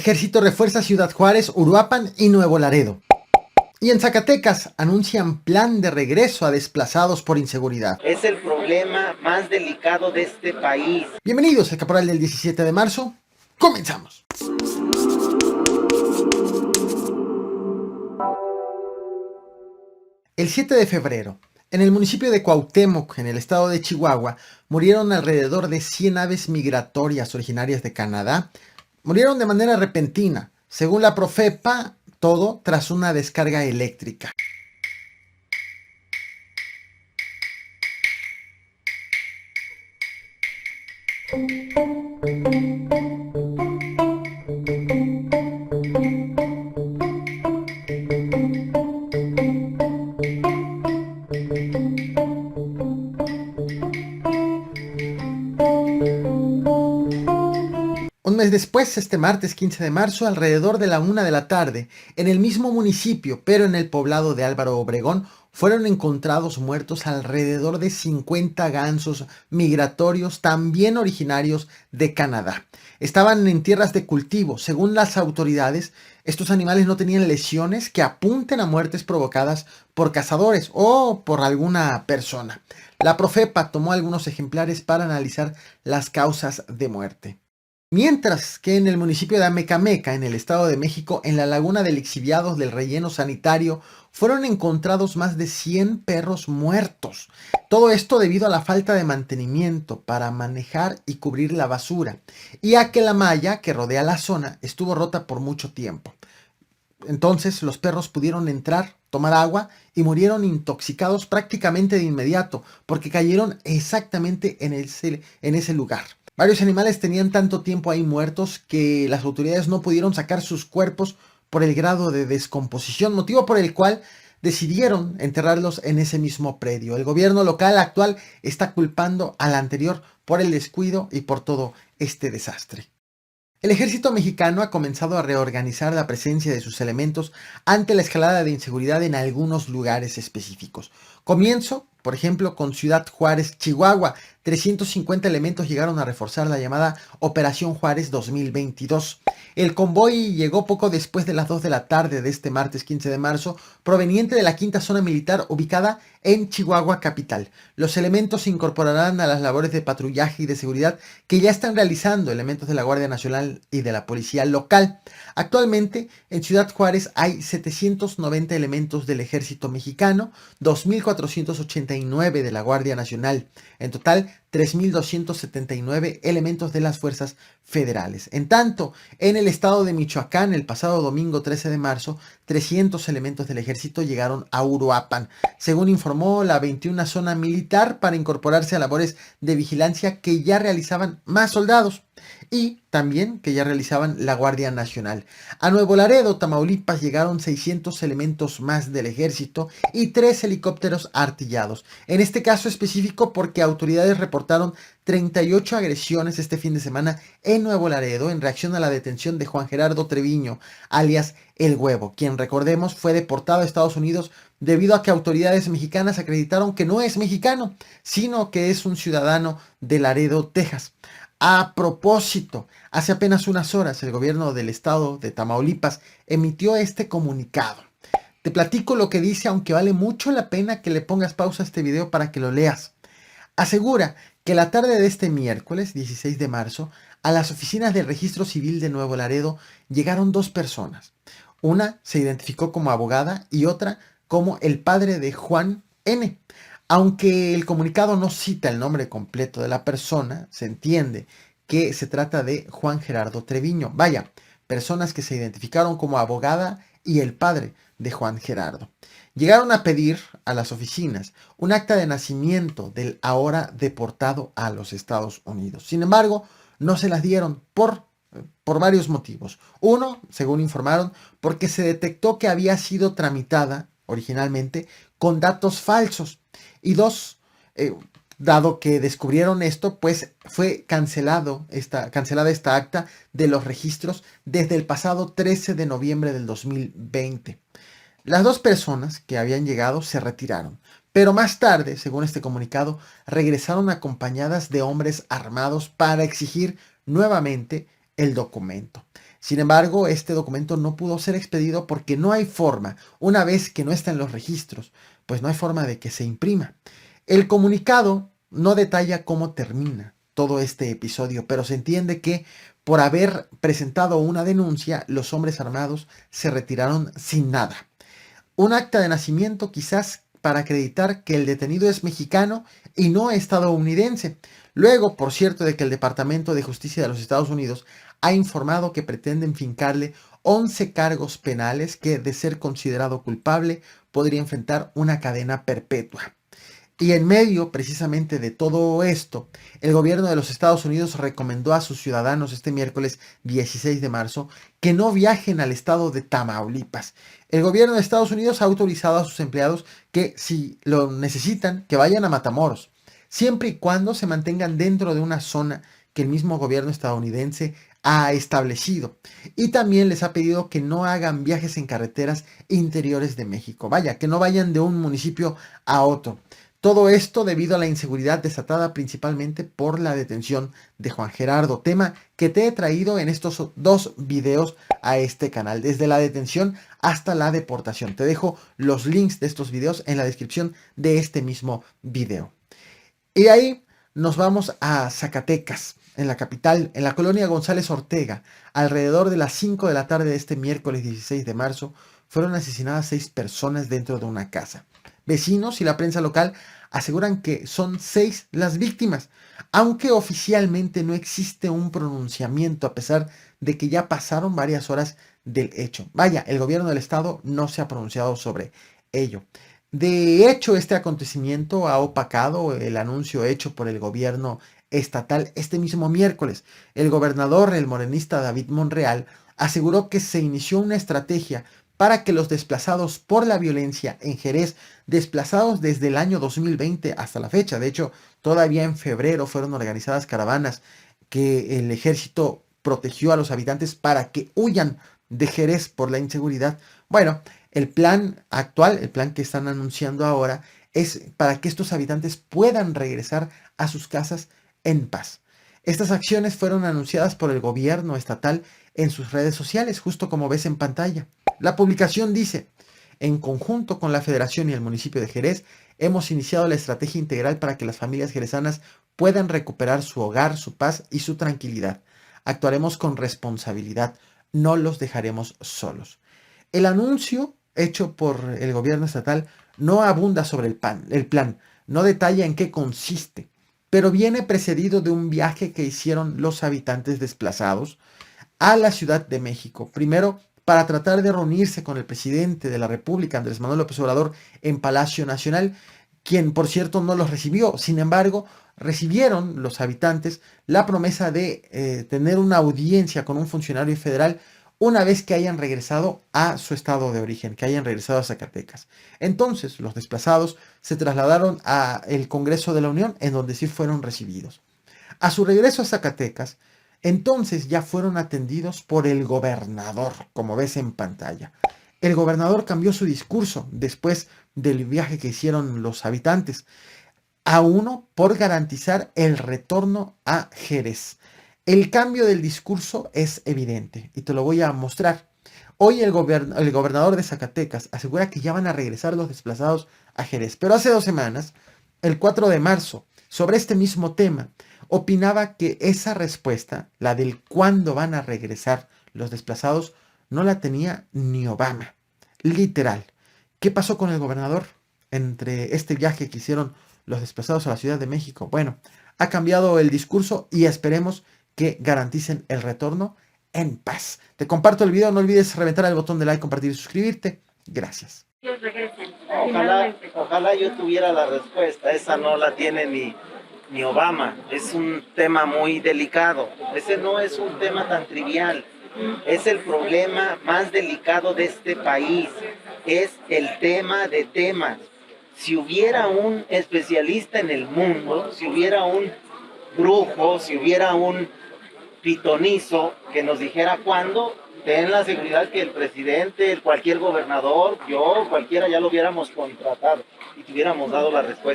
Ejército refuerza Ciudad Juárez, Uruapan y Nuevo Laredo. Y en Zacatecas anuncian plan de regreso a desplazados por inseguridad. Es el problema más delicado de este país. Bienvenidos al Caporal del 17 de marzo. Comenzamos. El 7 de febrero, en el municipio de Cuauhtémoc, en el estado de Chihuahua, murieron alrededor de 100 aves migratorias originarias de Canadá. Murieron de manera repentina, según la Profepa, todo tras una descarga eléctrica. Un mes después, este martes 15 de marzo, alrededor de la 1 de la tarde, en el mismo municipio, pero en el poblado de Álvaro Obregón, fueron encontrados muertos alrededor de 50 gansos migratorios también originarios de Canadá. Estaban en tierras de cultivo. Según las autoridades, estos animales no tenían lesiones que apunten a muertes provocadas por cazadores o por alguna persona. La Profepa tomó algunos ejemplares para analizar las causas de muerte. Mientras que en el municipio de Amecameca, en el Estado de México, en la laguna de lixiviados del relleno sanitario, fueron encontrados más de 100 perros muertos. Todo esto debido a la falta de mantenimiento para manejar y cubrir la basura, y a que la malla que rodea la zona estuvo rota por mucho tiempo. Entonces los perros pudieron entrar, tomar agua y murieron intoxicados prácticamente de inmediato, porque cayeron exactamente en ese lugar. Varios animales tenían tanto tiempo ahí muertos que las autoridades no pudieron sacar sus cuerpos por el grado de descomposición, motivo por el cual decidieron enterrarlos en ese mismo predio. El gobierno local actual está culpando al anterior por el descuido y por todo este desastre. El ejército mexicano ha comenzado a reorganizar la presencia de sus elementos ante la escalada de inseguridad en algunos lugares específicos. Comienzo, por ejemplo, con Ciudad Juárez, Chihuahua. 350 elementos llegaron a reforzar la llamada Operación Juárez 2022. El convoy llegó poco después de las 2 de la tarde de este martes 15 de marzo, proveniente de la quinta zona militar ubicada en Chihuahua capital. Los elementos se incorporarán a las labores de patrullaje y de seguridad que ya están realizando elementos de la Guardia Nacional y de la Policía Local. Actualmente, en Ciudad Juárez hay 790 elementos del Ejército Mexicano, 2.489 de la Guardia Nacional. En total, 3.279 elementos de las fuerzas federales. En tanto, en el estado de Michoacán, el pasado domingo 13 de marzo, 300 elementos del ejército llegaron a Uruapan, según informó la 21 zona militar, para incorporarse a labores de vigilancia que ya realizaban más soldados y también que ya realizaban la Guardia Nacional. A Nuevo Laredo, Tamaulipas, llegaron 600 elementos más del ejército y 3 helicópteros artillados. En este caso específico porque autoridades reportaron 38 agresiones este fin de semana en Nuevo Laredo en reacción a la detención de Juan Gerardo Treviño, alias El Huevo, quien, recordemos, fue deportado a Estados Unidos debido a que autoridades mexicanas acreditaron que no es mexicano, sino que es un ciudadano de Laredo, Texas. A propósito, hace apenas unas horas el gobierno del estado de Tamaulipas emitió este comunicado. Te platico lo que dice, aunque vale mucho la pena que le pongas pausa a este video para que lo leas. Asegura que la tarde de este miércoles 16 de marzo, a las oficinas del Registro Civil de Nuevo Laredo llegaron 2 personas. Una se identificó como abogada y otra como el padre de Juan N. Aunque el comunicado no cita el nombre completo de la persona, se entiende que se trata de Juan Gerardo Treviño. Vaya, personas que se identificaron como abogada y el padre de Juan Gerardo. Llegaron a pedir a las oficinas un acta de nacimiento del ahora deportado a los Estados Unidos. Sin embargo, no se las dieron por varios motivos. Uno, según informaron, porque se detectó que había sido tramitada originalmente con datos falsos. Y 2, dado que descubrieron esto, pues fue cancelada esta acta de los registros desde el pasado 13 de noviembre del 2020. Las 2 personas que habían llegado se retiraron, pero más tarde, según este comunicado, regresaron acompañadas de hombres armados para exigir nuevamente el documento. Sin embargo, este documento no pudo ser expedido porque no hay forma, una vez que no está en los registros, pues no hay forma de que se imprima. El comunicado no detalla cómo termina todo este episodio, pero se entiende que por haber presentado una denuncia, los hombres armados se retiraron sin nada. Un acta de nacimiento quizás para acreditar que el detenido es mexicano y no estadounidense. Luego, por cierto, de que el Departamento de Justicia de los Estados Unidos ha informado que pretenden fincarle 11 cargos penales que, de ser considerado culpable, podría enfrentar una cadena perpetua. Y en medio precisamente de todo esto, el gobierno de los Estados Unidos recomendó a sus ciudadanos este miércoles 16 de marzo que no viajen al estado de Tamaulipas. El gobierno de Estados Unidos ha autorizado a sus empleados que si lo necesitan, que vayan a Matamoros, siempre y cuando se mantengan dentro de una zona que el mismo gobierno estadounidense ha establecido. Y también les ha pedido que no hagan viajes en carreteras interiores de México. Vaya, que no vayan de un municipio a otro. Todo esto debido a la inseguridad desatada principalmente por la detención de Juan Gerardo, tema que te he traído en estos dos videos a este canal, desde la detención hasta la deportación. Te dejo los links de estos videos en la descripción de este mismo video. Y ahí nos vamos a Zacatecas, en la capital, en la colonia González Ortega. Alrededor de las 5 de la tarde de este miércoles 16 de marzo, fueron asesinadas 6 personas dentro de una casa. Vecinos y la prensa local aseguran que son 6 las víctimas, aunque oficialmente no existe un pronunciamiento a pesar de que ya pasaron varias horas del hecho. Vaya, el gobierno del estado no se ha pronunciado sobre ello. De hecho, este acontecimiento ha opacado el anuncio hecho por el gobierno estatal este mismo miércoles. El gobernador, el morenista David Monreal, aseguró que se inició una estrategia para que los desplazados por la violencia en Jerez, desplazados desde el año 2020 hasta la fecha, de hecho, todavía en febrero fueron organizadas caravanas que el ejército protegió a los habitantes para que huyan de Jerez por la inseguridad. Bueno, el plan actual, el plan que están anunciando ahora, es para que estos habitantes puedan regresar a sus casas en paz. Estas acciones fueron anunciadas por el gobierno estatal en sus redes sociales, justo como ves en pantalla. La publicación dice: en conjunto con la Federación y el municipio de Jerez, hemos iniciado la estrategia integral para que las familias jerezanas puedan recuperar su hogar, su paz y su tranquilidad. Actuaremos con responsabilidad, no los dejaremos solos. El anuncio hecho por el gobierno estatal no abunda sobre el plan, no detalla en qué consiste, pero viene precedido de un viaje que hicieron los habitantes desplazados a la Ciudad de México. Primero, para tratar de reunirse con el presidente de la República, Andrés Manuel López Obrador, en Palacio Nacional, quien por cierto no los recibió. Sin embargo, recibieron los habitantes la promesa de tener una audiencia con un funcionario federal una vez que hayan regresado a su estado de origen, que hayan regresado a Zacatecas. Entonces, los desplazados se trasladaron al Congreso de la Unión, en donde sí fueron recibidos. A su regreso a Zacatecas, entonces ya fueron atendidos por el gobernador, como ves en pantalla. El gobernador cambió su discurso después del viaje que hicieron los habitantes, a uno por garantizar el retorno a Jerez. El cambio del discurso es evidente y te lo voy a mostrar. Hoy el gobernador de Zacatecas asegura que ya van a regresar los desplazados a Jerez, pero hace 2 semanas, el 4 de marzo, sobre este mismo tema, opinaba que esa respuesta, la del cuándo van a regresar los desplazados, no la tenía ni Obama. Literal. ¿Qué pasó con el gobernador entre este viaje que hicieron los desplazados a la Ciudad de México? Bueno, ha cambiado el discurso y esperemos que garanticen el retorno en paz. Te comparto el video, no olvides reventar el botón de like, compartir y suscribirte. Gracias. Ojalá yo tuviera la respuesta, esa no la tiene ni Obama. Es un tema muy delicado, ese no es un tema tan trivial, es el problema más delicado de este país, es el tema de temas. Si hubiera un especialista en el mundo, si hubiera un brujo, si hubiera un pitonizo que nos dijera cuándo, ten la seguridad que el presidente, cualquier gobernador, yo, cualquiera ya lo hubiéramos contratado y te hubiéramos dado la respuesta.